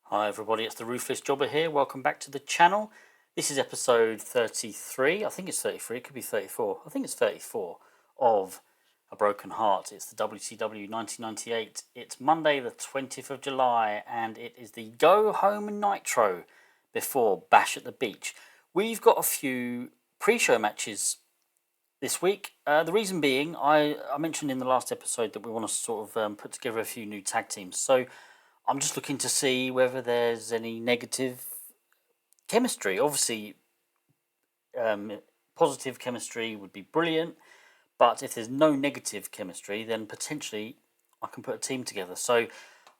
Hi everybody, it's the Ruthless Jobber here. Welcome back to the channel. This is episode 33. I think it's 33, it could be 34. I think it's 34 of A Broken Heart. It's the WCW 1998. It's Monday the 20th of July and it is the Go Home Nitro before Bash at the Beach. We've got a few pre-show matches this week. The reason being, I mentioned in the last episode that we want to sort of put together a few new tag teams. So I'm just looking to see whether there's any negative chemistry. Obviously, positive chemistry would be brilliant, but if there's no negative chemistry, then potentially I can put a team together. So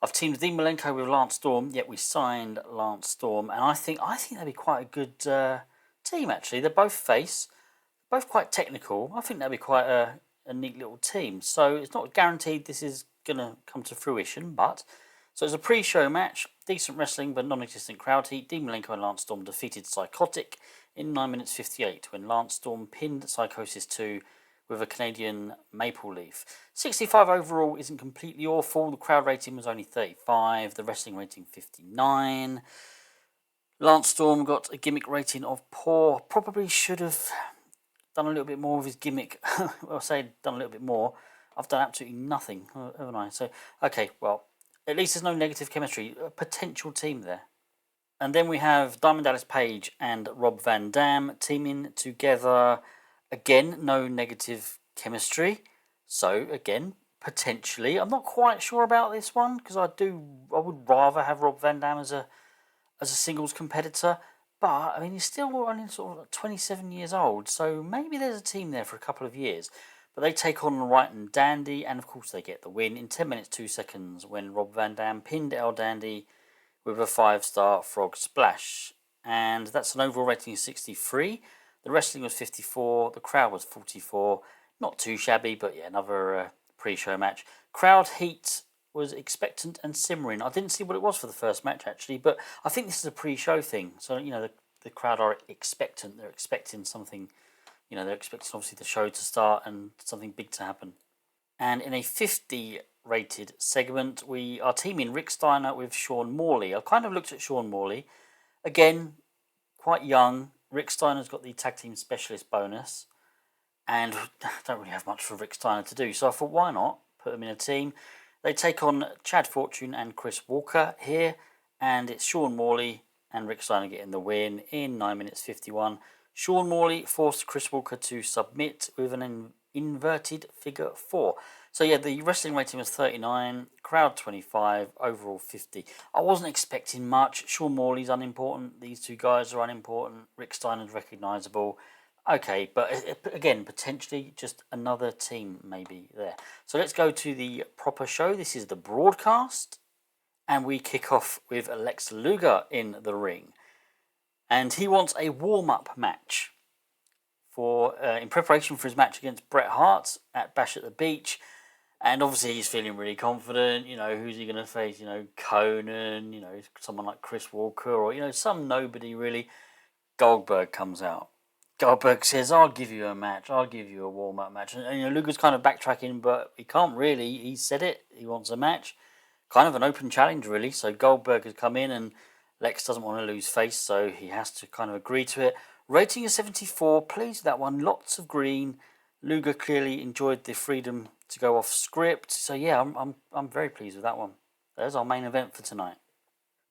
I've teamed Dean Malenko with Lance Storm, yet we signed Lance Storm, and I think that'd be quite a good team, actually. They're both face, both quite technical. I think that'd be quite a neat little team. So it's not guaranteed this is going to come to fruition, but... So it's a pre-show match, decent wrestling but non-existent crowd heat. Dean Malenko and Lance Storm defeated Psychotic in 9 minutes 58 when Lance Storm pinned Psychosis 2 with a Canadian maple leaf. 65 overall isn't completely awful. The crowd rating was only 35, the wrestling rating 59. Lance Storm got a gimmick rating of poor. Probably should have done a little bit more of his gimmick. Well, I say done a little bit more. I've done absolutely nothing, haven't I? So, okay, well... At least there's no negative chemistry, a potential team there. And then we have Diamond Dallas Page and Rob Van Dam teaming together. Again, no negative chemistry. So, again, potentially. I'm not quite sure about this one because I would rather have Rob Van Dam as a singles competitor. But, I mean, he's still only sort of 27 years old. So maybe there's a team there for a couple of years. But they take on Right and Dandy, and of course they get the win in 10 minutes 2 seconds when Rob Van Dam pinned El Dandy with a 5-star frog splash. And that's an overall rating of 63. The wrestling was 54, the crowd was 44. Not too shabby, but yeah, another pre-show match. Crowd heat was expectant and simmering. I didn't see what it was for the first match actually, but I think this is a pre-show thing. So, you know, the crowd are expectant. They're expecting something. You know, they're expecting obviously the show to start and something big to happen. And in a 50 rated segment, we are teaming Rick Steiner with Sean Morley. I've kind of looked at Sean Morley. Again, quite young. Rick Steiner's got the tag team specialist bonus. And don't really have much for Rick Steiner to do. So I thought, why not put them in a team? They take on Chad Fortune and Chris Walker here. And it's Sean Morley and Rick Steiner getting the win in 9 minutes 51. Sean Morley forced Chris Walker to submit with an inverted figure 4. So yeah, the wrestling rating was 39, crowd 25, overall 50. I wasn't expecting much. Sean Morley's unimportant. These two guys are unimportant. Rick Steiner's recognisable. Okay, but again, potentially just another team maybe there. So let's go to the proper show. This is the broadcast. And we kick off with Lex Luger in the ring. And he wants a warm-up match in preparation for his match against Bret Hart at Bash at the Beach. And obviously he's feeling really confident. You know, who's he going to face? You know, Conan, you know, someone like Chris Walker or, you know, some nobody really. Goldberg comes out. Goldberg says, I'll give you a match. I'll give you a warm-up match. And you know, Luger's kind of backtracking, but he can't really. He said it. He wants a match. Kind of an open challenge, really. So Goldberg has come in and Lex doesn't want to lose face, so he has to kind of agree to it. Rating is 74, pleased with that one, lots of green. Luger clearly enjoyed the freedom to go off script, so yeah, I'm very pleased with that one. There's our main event for tonight.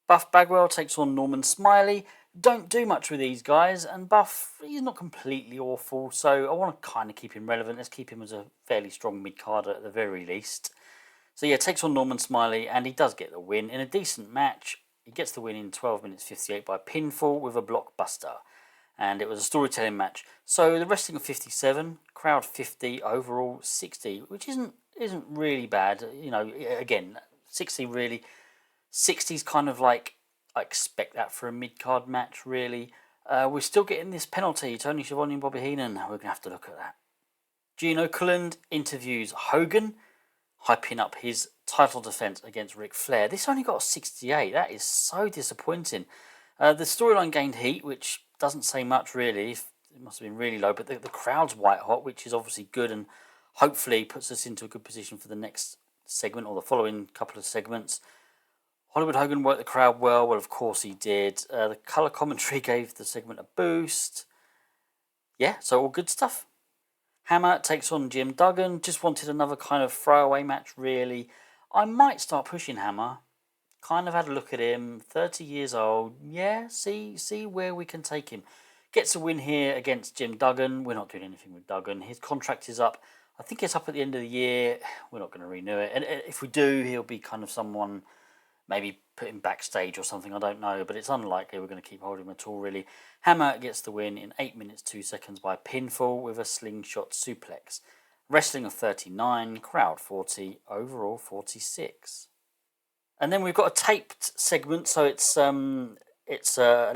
Buff Bagwell takes on Norman Smiley. Don't do much with these guys, and Buff, he's not completely awful, so I want to kind of keep him relevant. Let's keep him as a fairly strong mid-carder at the very least. So yeah, takes on Norman Smiley, and he does get the win in a decent match. He gets the win in 12 minutes 58 by pinfall with a blockbuster. And it was a storytelling match. So the wrestling of 57, crowd 50, overall 60, which isn't really bad. You know, again, 60 really. 60's kind of like, I expect that for a mid-card match, really. We're still getting this penalty, Tony Schiavone and Bobby Heenan. We're going to have to look at that. Gene Okerlund interviews Hogan, hyping up his title defense against Ric Flair. This only got a 68. That is so disappointing. The storyline gained heat, which doesn't say much really. It must have been really low, but the crowd's white hot, which is obviously good and hopefully puts us into a good position for the next segment or the following couple of segments. Hollywood Hogan worked the crowd well. Well, of course he did. The colour commentary gave the segment a boost. Yeah, so all good stuff. Hammer takes on Jim Duggan. Just wanted another kind of throwaway match, really. I might start pushing Hammer. Kind of had a look at him. 30 years old. Yeah, see where we can take him. Gets a win here against Jim Duggan. We're not doing anything with Duggan. His contract is up. I think it's up at the end of the year. We're not going to renew it. And if we do, he'll be kind of someone, maybe put him backstage or something. I don't know. But it's unlikely we're going to keep holding him at all, really. Hammer gets the win in 8 minutes 2 seconds by pinfall with a slingshot suplex. Wrestling of 39, crowd 40, overall 46. And then we've got a taped segment, so it's an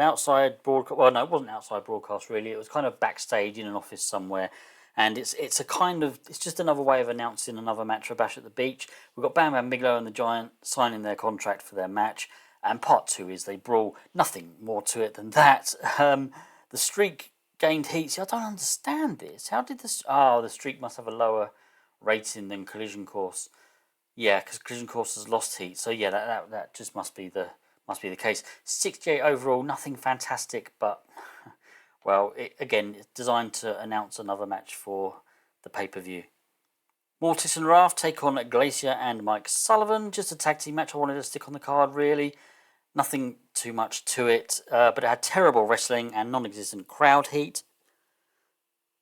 outside broadcast. Well, no, it wasn't outside broadcast really. It was kind of backstage in an office somewhere, and it's just another way of announcing another match for Bash at the Beach. We've got Bam Bam Bigelow and the Giant signing their contract for their match, and part 2 is they brawl. Nothing more to it than that. The streak gained heat. See, I don't understand this. How did this? Oh, the streak must have a lower rating than Collision Course. Yeah, because Collision Course has lost heat, so yeah, that just must be the case. 68 overall, nothing fantastic, but well, it's designed to announce another match for the pay-per-view. Mortis and Raft take on Glacier and Mike Sullivan. Just a tag team match I wanted to stick on the card, really. Nothing too much to it, but it had terrible wrestling and non-existent crowd heat.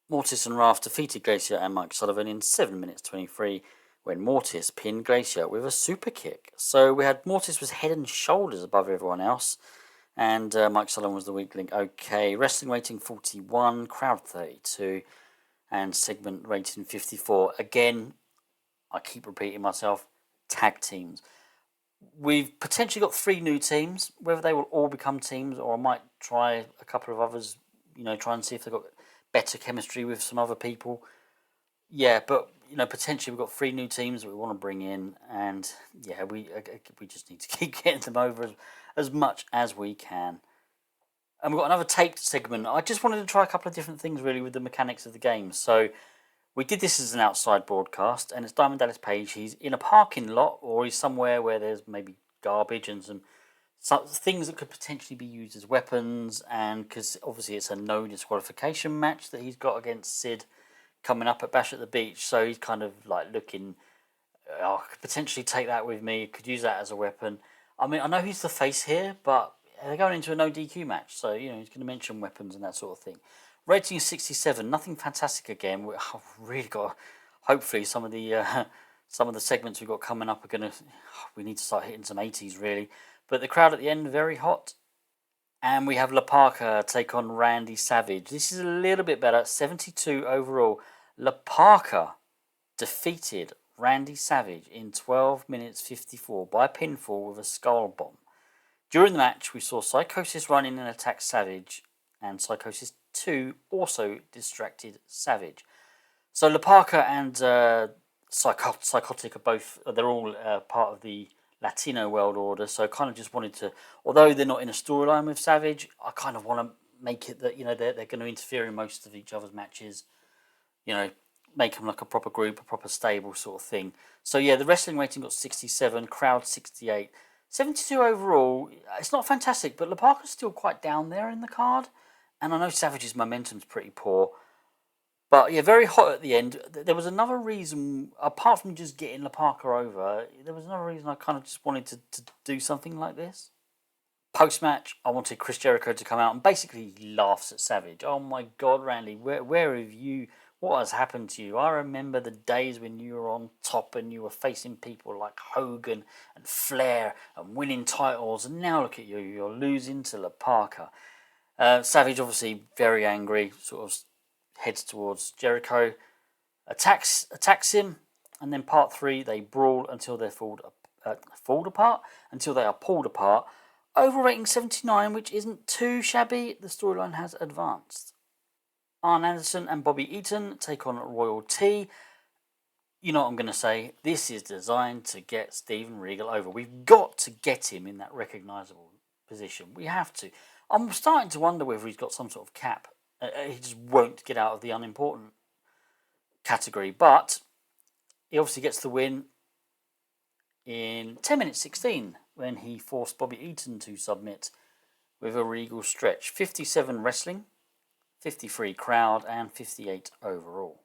Mortis and Raft defeated Glacier and Mike Sullivan in 7 minutes 23. When Mortis pinned Glacier with a super kick. So we had Mortis was head and shoulders above everyone else, and Mike Sullivan was the weak link. Okay, wrestling rating 41, crowd 32, and segment rating 54. Again, I keep repeating myself, tag teams. We've potentially got 3 new teams, whether they will all become teams, or I might try a couple of others, try and see if they've got better chemistry with some other people. Yeah, but potentially we've got 3 new teams that we want to bring in, and yeah, we just need to keep getting them over as much as we can. And we've got another taped segment. I just wanted to try a couple of different things really with the mechanics of the game. So we did this as an outside broadcast, and it's Diamond Dallas Page. He's in a parking lot, or he's somewhere where there's maybe garbage and some things that could potentially be used as weapons, and because obviously it's a no disqualification match that he's got against Sid coming up at Bash at the Beach, so he's kind of like looking, I could potentially take that with me, could use that as a weapon. I mean, I know he's the face here, but they're going into a no DQ match, so he's going to mention weapons and that sort of thing. Rating is 67, nothing fantastic again. I've really got, hopefully some of the segments we've got coming up we need to start hitting some 80s really. But the crowd at the end, very hot. And we have La Parka take on Randy Savage. This is a little bit better, 72 overall. La Parka defeated Randy Savage in 12 minutes 54 by pinfall with a skull bomb. During the match, we saw Psychosis run in and attack Savage, and Psychosis 2 also distracted Savage. So La Parka and Psychotic are both, they're all part of the Latino World Order, so I kind of just wanted to, although they're not in a storyline with Savage, I kind of want to make it that they're going to interfere in most of each other's matches, make them like a proper group, a proper stable sort of thing. So yeah, the wrestling rating got 67, crowd 68, 72 overall. It's not fantastic, but La Parka's still quite down there in the card, and I know Savage's momentum's pretty poor. But yeah, very hot at the end. There was another reason, apart from just getting La Parka over, there was another reason I kind of just wanted to do something like this. Post-match, I wanted Chris Jericho to come out and basically he laughs at Savage. Oh my God, Randy, where have you, what has happened to you? I remember the days when you were on top and you were facing people like Hogan and Flair and winning titles, and now look at you, you're losing to La Parka. Savage obviously very angry, sort of heads towards Jericho, attacks him, and then part 3 they brawl until they're pulled apart. Overall rating 79, which isn't too shabby. The storyline has advanced. Arn Anderson and Bobby Eaton take on Royal T. You know what I'm going to say. This is designed to get Steven Regal over. We've got to get him in that recognisable position. We have to. I'm starting to wonder whether he's got some sort of cap. He just won't get out of the unimportant category. But he obviously gets the win in 10 minutes 16. when he forced Bobby Eaton to submit with a regal stretch. 57 wrestling, 53 crowd, and 58 overall.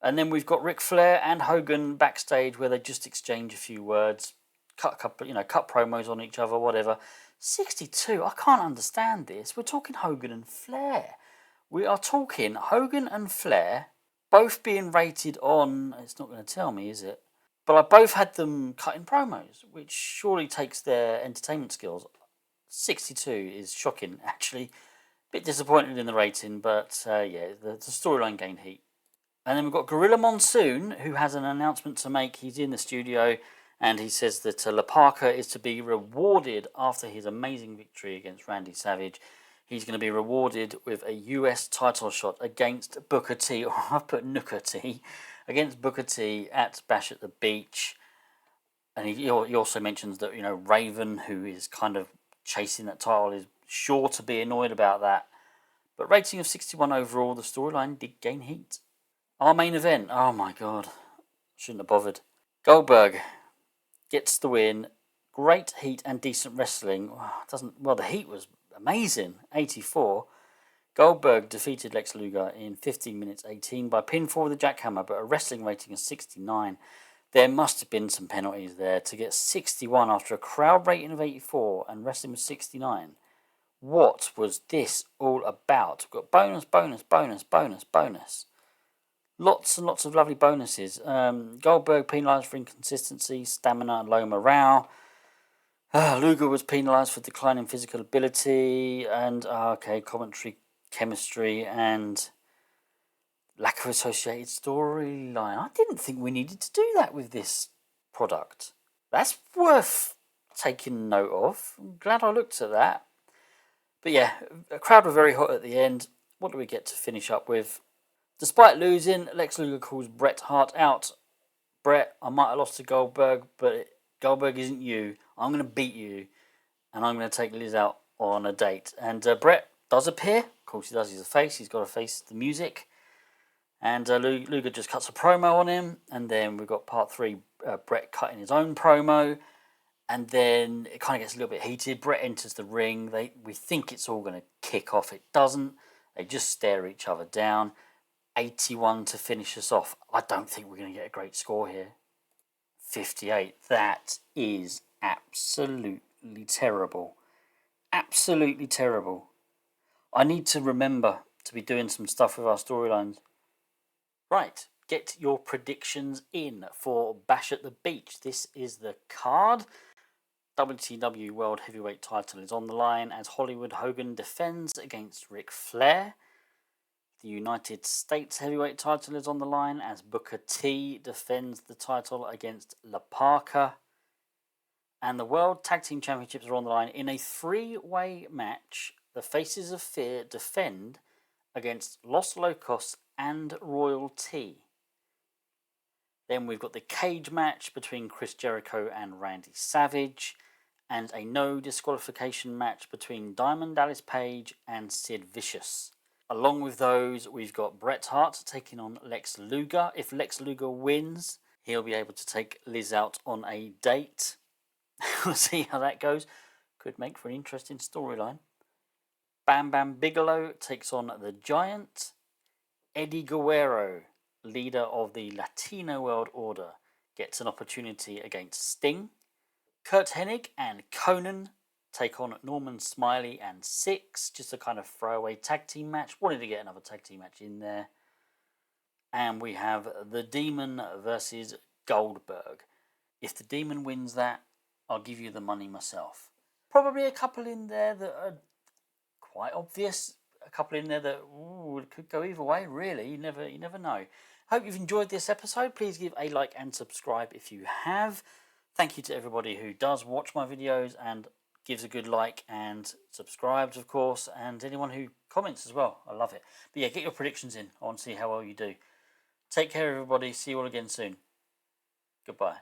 And then we've got Ric Flair and Hogan backstage where they just exchange a few words, cut promos on each other, whatever. 62, I can't understand this. We're talking Hogan and Flair. We are talking Hogan and Flair both being rated on, it's not going to tell me, is it? But I both had them cutting promos, which surely takes their entertainment skills. 62 is shocking, actually. Bit disappointed in the rating, but yeah, the storyline gained heat. And then we've got Gorilla Monsoon, who has an announcement to make. He's in the studio, and he says that La Parka is to be rewarded after his amazing victory against Randy Savage. He's going to be rewarded with a US title shot against Booker T, or I've put Nooker T, against Booker T at Bash at the Beach. And he also mentions that, Raven, who is kind of chasing that title, is sure to be annoyed about that. But rating of 61 overall, the storyline did gain heat. Our main event, oh my god, shouldn't have bothered. Goldberg gets the win. Great heat and decent wrestling. The heat was amazing. 84. Goldberg defeated Lex Luger in 15 minutes 18 by pinfall with a jackhammer, but a wrestling rating of 69. There must have been some penalties there to get 61 after a crowd rating of 84 and wrestling was 69. What was this all about? We've got bonus. Lots and lots of lovely bonuses. Goldberg penalised for inconsistency, stamina, and low morale. Luger was penalised for declining physical ability and, commentary, chemistry, and lack of associated storyline. I didn't think we needed to do that with this product. That's worth taking note of. I'm glad I looked at that. But yeah, the crowd were very hot at the end. What do we get to finish up with? Despite losing, Lex Luger calls Bret Hart out. Bret, I might have lost to Goldberg, but Goldberg isn't you. I'm going to beat you, and I'm going to take Liz out on a date. And Bret does appear. Of course he does. He's a face. He's got to face the music. And Luger just cuts a promo on him. And then we've got part 3, Bret cutting his own promo. And then it kind of gets a little bit heated. Bret enters the ring. We think it's all going to kick off. It doesn't. They just stare each other down. 81 to finish us off. I don't think we're going to get a great score here. 58. That is absolutely terrible. Absolutely terrible. I need to remember to be doing some stuff with our storylines. Right, get your predictions in for Bash at the Beach. This is the card. WCW World Heavyweight title is on the line as Hollywood Hogan defends against Ric Flair. The United States Heavyweight title is on the line as Booker T defends the title against La Parka. And the World Tag Team Championships are on the line in a 3-way match. The Faces of Fear defend against Los Locos and Royalty. Then we've got the cage match between Chris Jericho and Randy Savage, and a no disqualification match between Diamond Dallas Page and Sid Vicious. Along with those, we've got Bret Hart taking on Lex Luger. If Lex Luger wins, he'll be able to take Liz out on a date. We'll see how that goes. Could make for an interesting storyline. Bam Bam Bigelow takes on the Giant. Eddie Guerrero, leader of the Latino World Order, gets an opportunity against Sting. Kurt Hennig and Conan take on Norman Smiley and Six, just a kind of throwaway tag team match. Wanted to get another tag team match in there. And we have the Demon versus Goldberg. If the Demon wins that, I'll give you the money myself. Probably a couple in there that are quite obvious. A couple in there that could go either way, really. You never know. Hope you've enjoyed this episode. Please give a like and subscribe if you have. Thank you to everybody who does watch my videos and gives a good like and subscribes, of course, and anyone who comments as well. I love it. But yeah, get your predictions in. I want to see how well you do. Take care, everybody. See you all again soon. Goodbye.